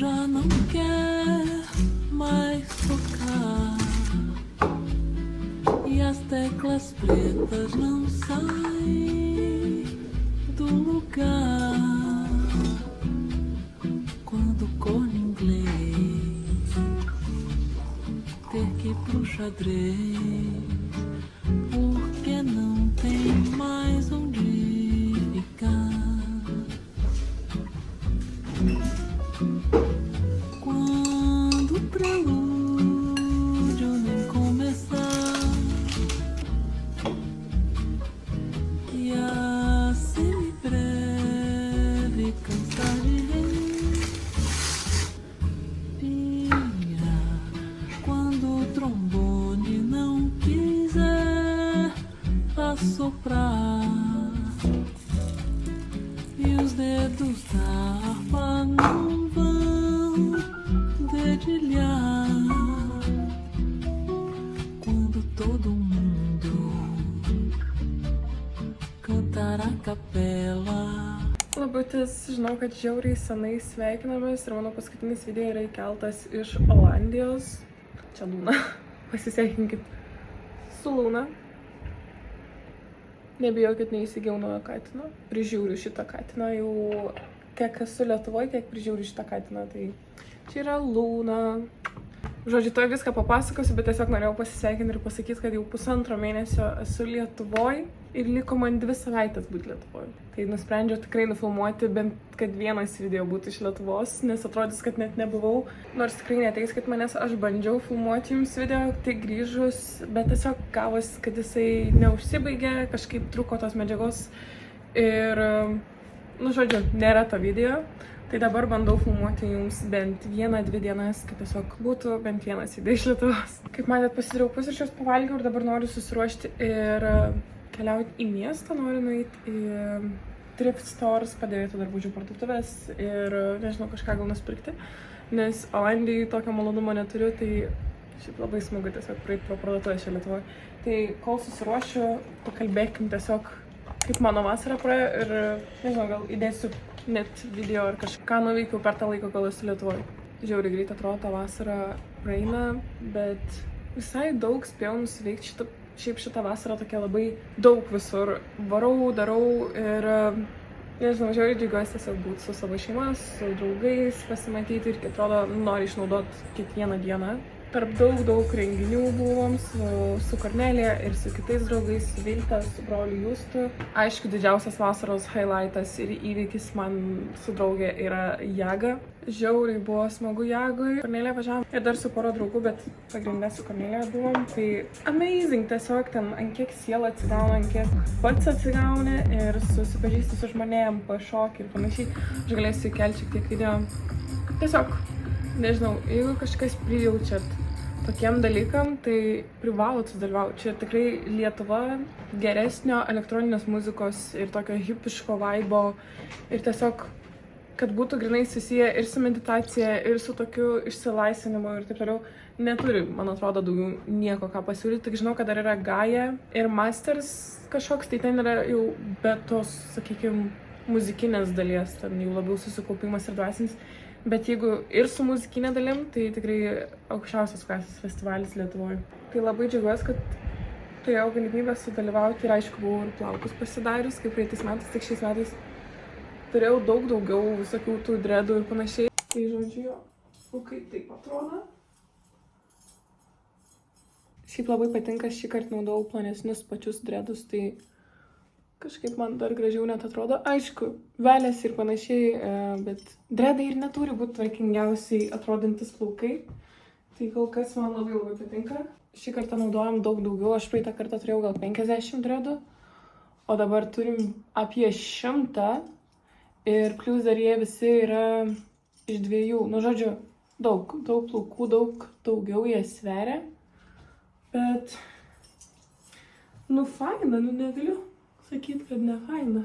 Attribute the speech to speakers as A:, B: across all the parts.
A: já não quer mais tocar e as teclas pretas não saem do lugar. Quando o corno inglês ter que ir pro xadrez, porque não tem mais onde ficar. Quando o prelúdio nem começar e a semibreve cansar de respirar, quando o trombone não quiser assoprar e os dedos da harpa não vão dedilhar, quando todo mundo cantar a capela.
B: Labutis, žinau, kad žiauriai senai sveikinamės ir mano paskutinis video yra įkeltas iš Olandijos. Čia Lūna. Pasisveikinkit su Lūna. Nebijokit, neįsigijau naujo katino. Prižiūriu šitą katiną jau kiek esu Lietuvoje, kiek prižiūriu šitą katiną. Tai čia yra Lūna. Žodžiu, to viską papasakosiu, bet tiesiog norėjau pasisveikinti ir pasakyti, kad jau 1,5 mėnesio esu Lietuvoje ir liko man 2 savaitės būti Lietuvoje. Tai nusprendžiau tikrai nufilmuoti bent kad vienas video būtų iš Lietuvos, nes atrodys, kad net nebuvau. Nors tikrai neteiskit manęs, aš bandžiau filmuoti jums video, tai grįžus, bet tiesiog gavosi, kad jisai neužsibaigė, kažkaip truko tos medžiagos ir, žodžiu, nėra to video. Tai dabar bandau filmuoti jums bent 1-2 dienas, kad tiesiog būtų bent vienas video iš Lietuvos. Kaip matėt, pasidariau pusryčius, pavalgiau ir dabar noriu susiruošti ir keliauti į miestą, noriu nueiti į thrift stores, padėvėtų drabužių parduotuvės ir, nežinau, kažką gal nusipirkti, nes Olandijai tokio malonumo neturiu, tai šiaip labai smagu tiesiog praeiti pro parduotuvės čia Lietuvoje. Tai kol susiruošiu, pakalbėkim tiesiog, kaip mano vasara praėjo ir, nežinau, gal įdėsiu net video ar kažką nuveikiau per tą laiką, kol esu Lietuvoje. Žiauriai greit atrodo, ta vasara praeina, bet visai daug spėjau nusiveikti. Šiaip šitą vasarą tokia labai daug visur varau, darau ir, nežinau, žiauriai džiaugiuosi tiesiog būti su savo šeima, su draugais, pasimatyti ir, atrodo, noriu išnaudoti kiekvieną dieną. Tarp daug renginių buvom su Kornelija ir su kitais draugais, su Vilta, su broliu Justu. Aišku, didžiausias vasaros highlightas ir įvykis man su draugė yra Jaga. Žiauriai buvo smagu Jagui. Kornelija važiavom ir dar su pora draugų, bet pagrindė su Kornelija buvom. Tai amazing, tiesiog ten ant kiek siela atsigauna, ant kiek pats atsigauni ir susipažįsti su žmonėm, pašokį ir panašiai. Aš galėsiu įkelti šiek tiek video. Tiesiog, nežinau, jeigu kažkas prijaučiat tokiem dalykam, tai privalot sudalyvauti. Čia tikrai Lietuva geresnio elektroninės muzikos ir tokio hipiško vaibo ir tiesiog, kad būtų grinai susiję ir su meditacija, ir su tokiu išsilaisvinimu ir taip toliau, neturi, man atrodo, daugiau nieko ką pasiūlyti. Tik žinau, kad dar yra Gaia ir Masters kažkoks, tai ten yra jau be tos, sakykime, muzikinės dalies, ten jau labiau susikaupimas ir dvasinis. Bet jeigu ir su muzikinė dalim, tai tikrai aukščiausios klasės festivalis Lietuvoje. Tai labai džiaugiuosi, kad turėjau galimybę sudalyvauti ir aišku, buvau ir plaukus pasidarius, kaip praeitais metais, tik šiais metais turėjau daug daugiau visokių tų dredų ir panašiai. Tai žodžiu, kaip taip atrodo. Šiaip labai patinka, šį kartą naudojau plonesnius pačius dredus, tai kažkaip man dar gražiau net atrodo. Aišku, velės ir panašiai, bet dredai ir neturi būti tvarkingiausiai atrodantis plaukai. Tai kol kas man labai patinka. Šį kartą naudojam daug daugiau, aš praeitą kartą turėjau gal 50 dredų, o dabar turim apie 100 ir plius dar jie visi yra iš 2. Nu, žodžiu, daug plaukų, daug daugiau jie sveria, bet, nu, faina, nu, negaliu sakyti, kad ne faina.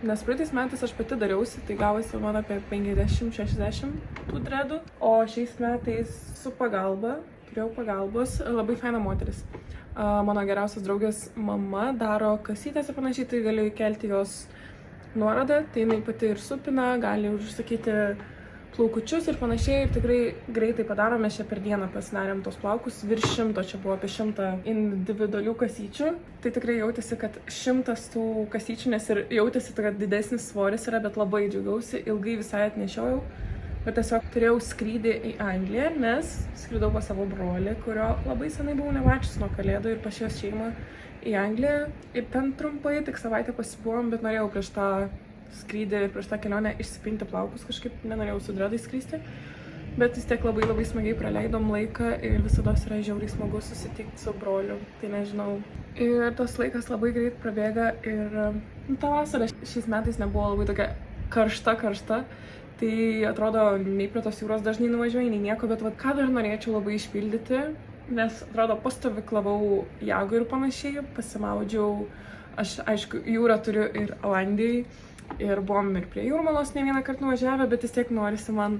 B: Nes praeitais metais aš pati dariausi, tai gavosi man apie 50-60 tų dredų, o šiais metais su pagalba, turėjau pagalbos, labai faina moteris. Mano geriausias draugės mama daro kasytės ir panašiai, tai galiu įkelti jos nuorodą, tai jinai pati ir supina, gali užsakyti plaukučius ir panašiai, ir tikrai greitai padarom, mes čia per dieną pasidarėm tos plaukus, virš 100, čia buvo apie 100 individualių kasyčių, tai tikrai jautėsi, kad 100 tų kasyčių, nes ir jautėsi, kad didesnis svoris yra, bet labai džiaugiausi, ilgai visai atnešiojau, bet tiesiog turėjau skrydį į Angliją, nes skridau pas savo brolį, kurio labai senai buvau nemačius nuo kalėdų ir pas jos šeimą į Angliją, ir ten trumpai, tik savaitę pasibuvom, bet norėjau prieš tą skrydį ir prieš tą kelionę išsipinti plaukus, kažkaip nenorėjau su dredai skristi, bet vis tiek labai smagiai praleidom laiką ir visada yra žiauriai smagu susitikti su broliu, tai nežinau. Ir tas laikas labai greit prabėga ir ta vasara šiais metais nebuvo labai tokia karšta, tai atrodo nei prie tos jūros dažnai nuvažiuoju, nei nieko, bet ką dar norėčiau labai išpildyti, nes atrodo pastovyklavau Jagų ir panašiai, pasimaudžiau, aš aišku jūrą turiu ir Olandijai, ir buvom ir prie Jūrmalos ne vieną kartą nuvažiavę, bet vis tiek norisi man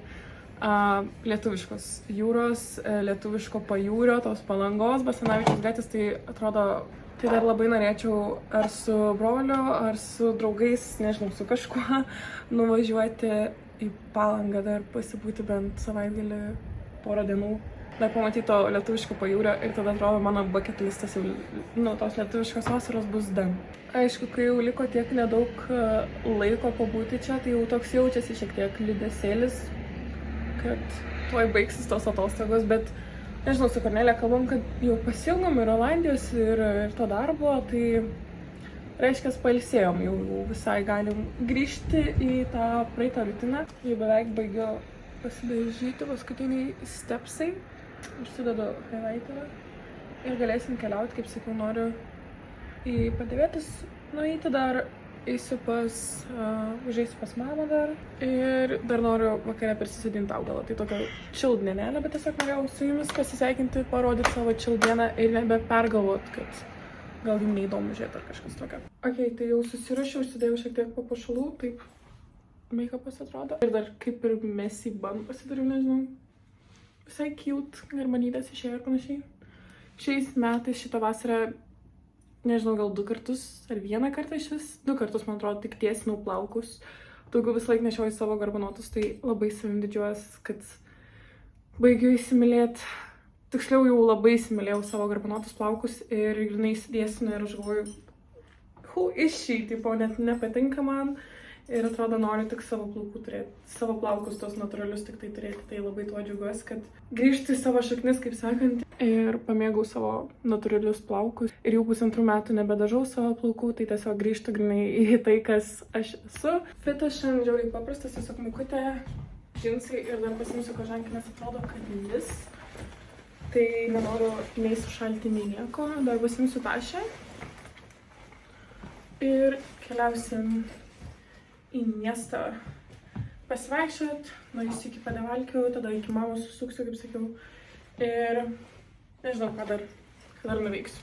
B: lietuviškos jūros, lietuviško pajūrio, tos Palangos, Basanavičiaus gatvės, tai atrodo, tai dar labai norėčiau ar su broliu, ar su draugais, nežinau, su kažkuo nuvažiuoti į Palangą, dar pasibūti bent savaitgalį porą dienų. Dar pamatyti to lietuviško pajūrio ir tada atrodo mano bucket listas jau, tos lietuviškos vasaros bus done. Aišku, kai jau liko tiek nedaug laiko pabūti čia, tai jau toks jaučiasi šiek tiek liūdesėlis, kad tuoj baigsis tos atostogos, bet nežinau, su Kornelija kalbam, kad jau pasiilgom ir Olandijos, ir to darbo, tai reiškia, pailsėjom, jau visai galim grįžti į tą praeitą rutiną. Jau beveik baigiu pasidažyti paskutiniai stepsai. Užsidedu highlighterą ir galėsim keliauti, kaip sakiau, noriu į padėvėtus nueiti dar, užeisiu pas mamą dar ir dar noriu vakare persisėdinti augalą, tai tokia chill dienelė, bet tiesiog norėjau su jumis pasisveikinti, parodyti savo chill dieną ir nebepergalvot, kad gal jums neįdomu žiūrėti ar kažkas tokio. Ok, tai jau susiruošiau, užsidėjau šiek tiek papuošalų, taip make-upas atrodo. Ir dar kaip ir messy bun pasidariau, nežinau. Visai cute, garmanytės išėjo ir panašiai. Šiais metais šitą vasarą, nežinau, gal 2 kartus ar 1 kartą iš vis. 2 kartus, man atrodo, tik tiesinau plaukus. Daugiau visą laiką nešioju savo garbanotus, tai labai savim didžiuojas, kad baigiu įsimylėti. Tiksliau jau labai įsimylėjau savo garbanotus plaukus ir grynai įsidėsinu ir aš galvoju, who is she, tipo, net nepatinka man. Ir atrodo, noriu tik savo plaukų turėti, savo plaukus tos natūralius tik tai turėti, tai labai tuo džiaugiuosi, kad grįžti į savo šaknis, kaip sakant, ir pamėgau savo natūralius plaukus. Ir jau 1,5 metų nebedažau savo plaukų, tai tiesiog grįžtu grynai į tai, kas aš esu. Fitas šiandien žiauriai paprastas, tiesiog mukutė, džinsai ir dar pasimsiu kožankį, nes atrodo, kad lis. Tai nenoriu nei sušalti, nei nieko, dar pasimsiu tašę. Ir keliausim į miestą pasivaikščiot, nueisiu iki Padevalkių, tada iki mamos susuksiu, kaip sakiau, ir nežinau, ką dar nuveiksiu.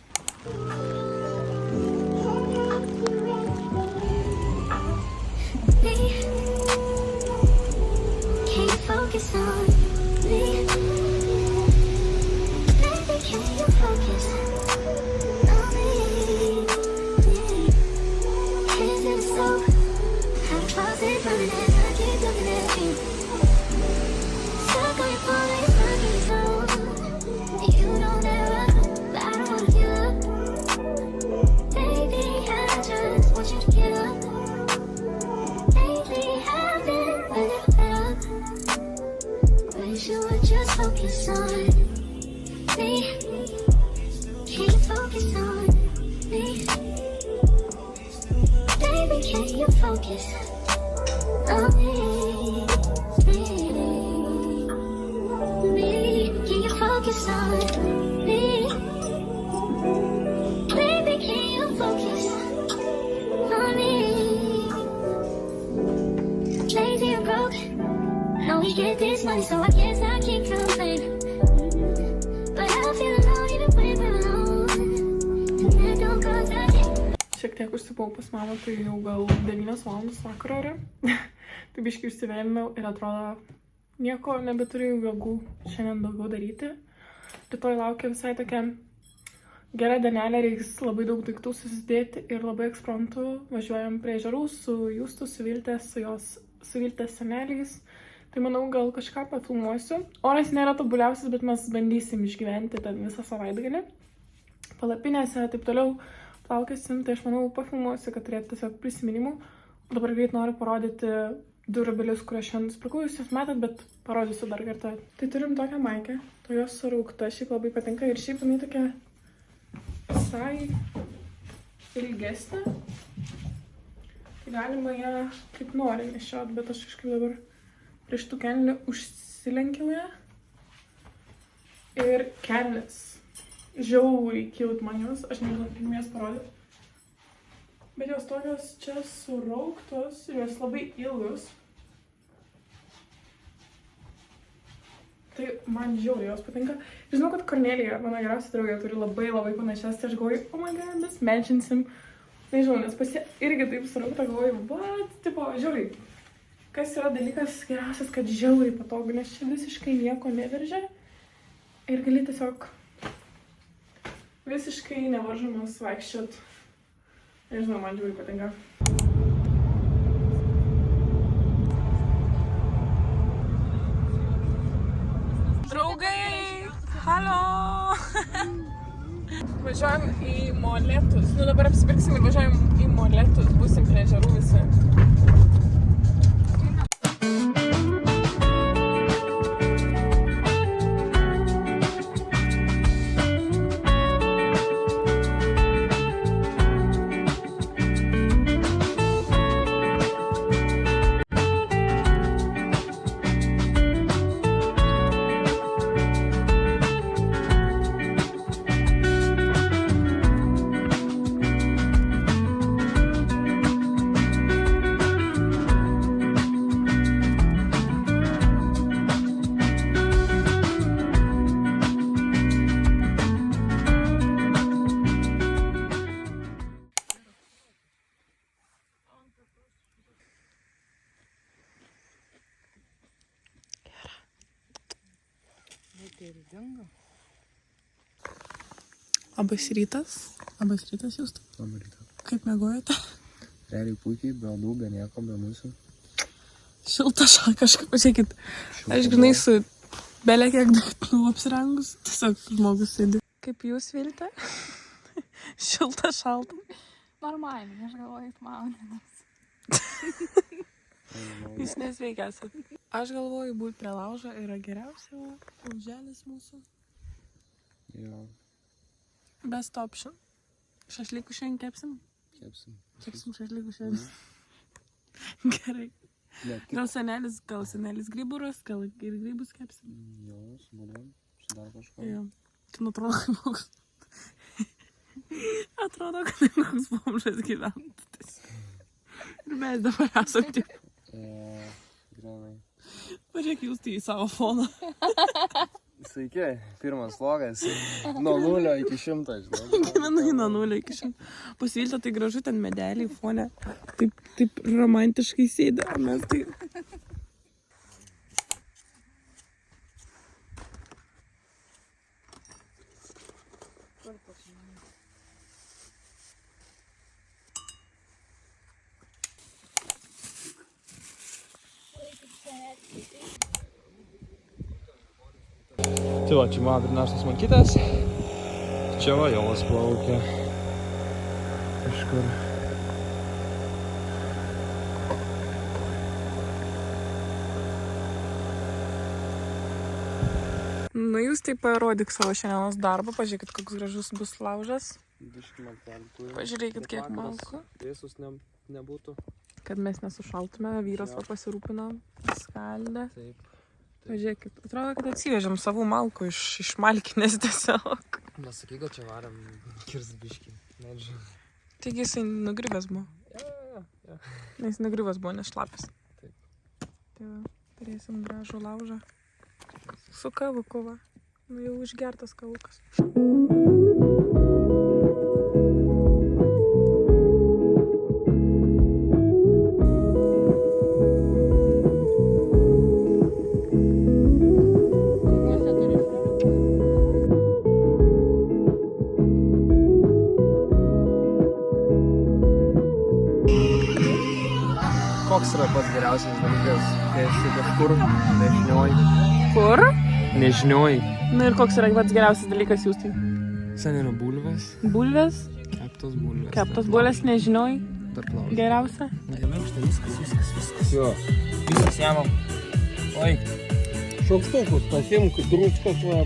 B: Šiek tiek užsipau pas mamą, tai jau gal 9 valandos vakaro yra. Tai biškai užsivėlinau ir atrodo, nieko nebeturiu jėgų šiandien daugiau daryti. Rytoj laukia visai tokia gera dienelė, reiks labai daug daiktų susidėti ir labai ekspromtu važiuojam prie ežerų su Justu, su Viltės, su Viltės seneliais. Tai manau, gal kažką pafilmuosiu. Oras nėra tobuliausias, bet mes bandysim išgyventi tą visą savaitgalį. Palapinėse, taip toliau plaukėsim, tai aš manau, pafilmuosiu, kad turėtų tiesiog prisiminimų. Dabar greit noriu parodyti 2 rūbelius, kuriuos šiandien nusipirkau, jūs matot, bet parodysiu dar kartą. Tai turim tokią maikę, to jos suraukta, šiaip labai patinka ir šiaip jinai tokia visai ilgesnė. Tai galima ją kaip nori nešiot, bet aš kažkaip dabar prieš tų kelnių užsilenkiau ją. Ir kelnis. Žiauriai cute man jos, aš nežinau, kaip jas parodyti. Bet jos tokios čia surauktos ir jos labai ilgus. Tai man žiauriai jos patinka. Žinau, kad Kornelija, mano geriausia draugė, turi labai panašias, tai aš galvoju, oh my god, mes menšinsim. Nežinau, nes pas ją irgi taip suraukta, galvoju, what, tipo, žiauriai. Kas yra dalykas geriausias, kad žiauriai patogu, nes čia visiškai nieko neveržia. Ir gali tiesiog visiškai nevaržomas vaikščiot. Nežinau, man žiauriai patinka. Draugai! Halo! Važiuojam į Molėtus. Nu dabar apsipirksim ir važiuojam į Molėtus. Būsim prie ežerų visi. Labas rytas jūs.
C: Labas rytas.
B: Kaip miegojote?
C: Realiai puikiai, be odų, be nieko, be mūsų.
B: Šilta kažkaip, pažiūrėkit. Aš žinai su belė kiek daiktų apsirengus, tiesiog žmogus sėdi. Kaip jūs, Vilte? Šilta, šalta.
D: Normaliai, aš galvoju, maudinas.
B: Jūs nesveikia esat. Aš galvoju, būt prie laužo yra geriausia lauželis mūsų.
C: Jo,
B: Best option. Šašlykų šiandien kepsim?
C: kepsim.
B: Kepsim šašlykų šiandien. Gerai.
C: Ne,
B: Gal senelis gryburus, gal ir grybus kepsim?
C: Jo, su bulvėm, su dar kažko.
B: Jo. Čia atrodo, kaip koks... Atrodo, kad koks bomžas gyventų. Ir mes dabar esam tik...
C: Granai.
B: Pažiūrėk jūs tai į savo foną.
C: Sveiki, pirmas vlogas. Nuo 0 iki 100, žinau.
B: Gyvenai nuo 0 iki 100. Pasiviltė tai gražu ten medeliai fone. Taip romantiškai sėdė, o mes tai...
C: Tai va, čia mano pirmiausias mankytas. Čia va, jos plaukia. Kažkur.
B: Nu, jūs tai parodyk savo šiandienos darbą. Pažiūrėkit, koks gražus bus laužas. Pažiūrėkit, kiek malkų.
C: Vėsus nebūtų.
B: Kad mes nesušaltume, vyras va pasirūpino, skaldė.
C: Taip.
B: Pažiūrėkit, atrodo, kad atsivežėm savų malkų iš malkinės tiesiog.
C: Nesakyk, kad čia varam kirst biškį. Nežinau.
B: Taigi jisai nugribęs buvo.
C: Jo.
B: Jis nugribęs buvo, nes šlapis.
C: Taip.
B: Tai va, turėsim gražų laužą. Su kavuku va. Nu, jau išgertas kavukas.
C: koks yra pats geriausias dalykas, kai esi kažkur nežinioj?
B: Kur?
C: Nežinioj.
B: Nu ir koks yra pats geriausias dalykas jūs tai?
C: Senino bulvės,
B: Bulvės?
C: keptos bulvės.
B: Keptos bulvės nežinoj?
C: Dar plaus.
B: Geriausia?
C: Gerai, štai viskas. Jo. Viskas jamam. Oi.
E: Šaukštukus pasimk, druskos va,